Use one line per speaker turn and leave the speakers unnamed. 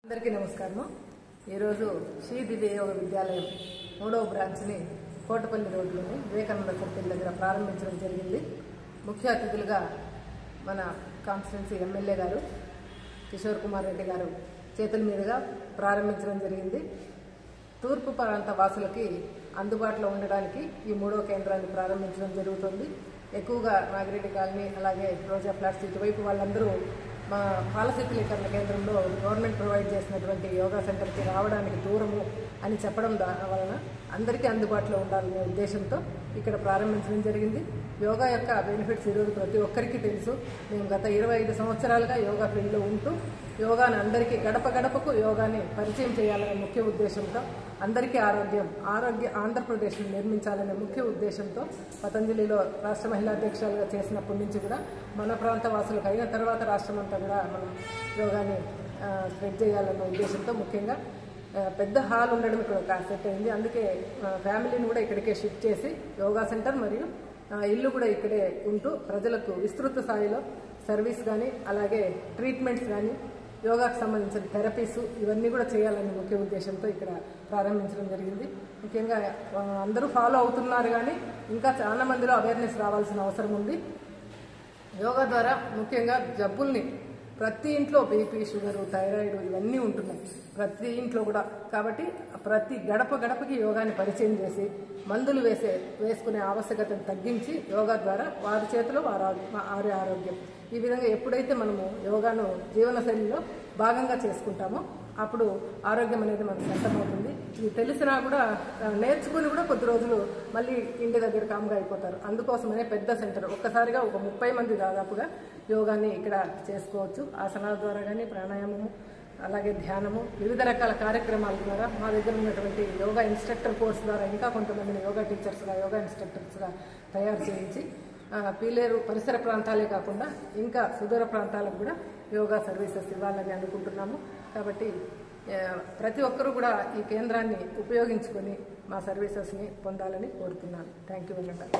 అందరికీ నమస్కారం। ఈరోజు శ్రీ దివ్య యోగ విద్యాలయం 3వ బ్రాంచ్ని కోటపల్లి రోడ్లోని వివేకానంద సర్కిల్ దగ్గర ప్రారంభించడం జరిగింది। ముఖ్య అతిథులుగా మన కాన్స్టిట్యున్సీ ఎమ్మెల్యే గారు కిషోర్ కుమార్ రెడ్డి గారు చేతుల మీదుగా ప్రారంభించడం జరిగింది। తూర్పు ప్రాంత వాసులకి అందుబాటులో ఉండడానికి ఈ 3వ కేంద్రాన్ని ప్రారంభించడం జరుగుతుంది। ఎక్కువగా నాగిరెడ్డి కాలనీ అలాగే రోజా ఫ్లాట్స్ ఇటువైపు వాళ్ళందరూ మా పాలశీతలీకరణ కేంద్రంలో గవర్నమెంట్ ప్రొవైడ్ చేసినటువంటి యోగా సెంటర్కి రావడానికి దూరము అని చెప్పడం వలన అందరికీ అందుబాటులో ఉండాలనే ఉద్దేశంతో ఇక్కడ ప్రారంభించడం జరిగింది। యోగా యొక్క బెనిఫిట్స్ ఈరోజు ప్రతి ఒక్కరికి తెలుసు। మేము గత 25 సంవత్సరాలుగా యోగా ఫీల్డ్లో ఉంటూ యోగాని అందరికీ గడప గడపకు యోగాని పరిచయం చేయాలనే ముఖ్య ఉద్దేశంతో అందరికీ ఆరోగ్య ఆంధ్రప్రదేశ్ను నిర్మించాలనే ముఖ్య ఉద్దేశంతో పతంజలిలో రాష్ట్ర మహిళా అధ్యక్షులుగా చేసినప్పటి నుంచి కూడా మన ప్రాంత వాసులకు అయిన తర్వాత రాష్ట్రం అంతా కూడా మనం యోగాని స్ప్రెడ్ చేయాలనే ఉద్దేశంతో ముఖ్యంగా పెద్ద హాల్ ఉండడం ఇక్కడ సెట్ అయింది। అందుకే ఫ్యామిలీని కూడా ఇక్కడికే షిఫ్ట్ చేసి యోగా సెంటర్ మరియు ఇల్లు కూడా ఇక్కడే ఉంటూ ప్రజలకు విస్తృత స్థాయిలో సర్వీస్ కానీ అలాగే ట్రీట్మెంట్స్ కానీ యోగాకు సంబంధించిన థెరపీస్ ఇవన్నీ కూడా చేయాలనే ముఖ్య ఉద్దేశంతో ఇక్కడ ప్రారంభించడం జరిగింది। ముఖ్యంగా అందరూ ఫాలో అవుతున్నారు కానీ ఇంకా చాలా మందిలో అవేర్నెస్ రావాల్సిన అవసరం ఉంది। యోగా ద్వారా ముఖ్యంగా జబ్బుల్ని ప్రతి ఇంట్లో బీపీ షుగరు థైరాయిడ్ ఇవన్నీ ఉంటున్నాయి ప్రతి ఇంట్లో కూడా। కాబట్టి ప్రతి గడపకి యోగాని పరిచయం చేసి మందులు వేసుకునే ఆవశ్యకతను తగ్గించి యోగా ద్వారా వారి చేతిలో వారి ఆరోగ్యం ఈ విధంగా ఎప్పుడైతే మనము యోగాను జీవనశైలిలో భాగంగా చేసుకుంటామో అప్పుడు ఆరోగ్యం అనేది మనకు సొంతమవుతుంది। ఇది తెలిసినా కూడా నేర్చుకుని కూడా కొద్ది రోజులు మళ్ళీ ఇంటి దగ్గర కామ్గా అయిపోతారు। అందుకోసమనే పెద్ద సెంటర్ ఒక్కసారిగా ఒక 30 మంది దాదాపుగా యోగాని ఇక్కడ చేసుకోవచ్చు। ఆసనాల ద్వారా కానీ ప్రాణాయామము అలాగే ధ్యానము వివిధ రకాల కార్యక్రమాల ద్వారా మా దగ్గర ఉన్నటువంటి యోగా ఇన్స్ట్రక్టర్ కోర్స్ ద్వారా ఇంకా కొంతమందిని యోగా టీచర్స్గా యోగా ఇన్స్ట్రక్టర్స్గా తయారు చేయించి పీలేరు పరిసర ప్రాంతాలే కాకుండా ఇంకా సుదూర ప్రాంతాలకు కూడా యోగా సర్వీసెస్ ఇవ్వాలని అనుకుంటున్నాము। కాబట్టి ప్రతి ఒక్కరూ కూడా ఈ కేంద్రాన్ని ఉపయోగించుకొని మా సర్వీసెస్ని పొందాలని కోరుతున్నాను। Thank you very much.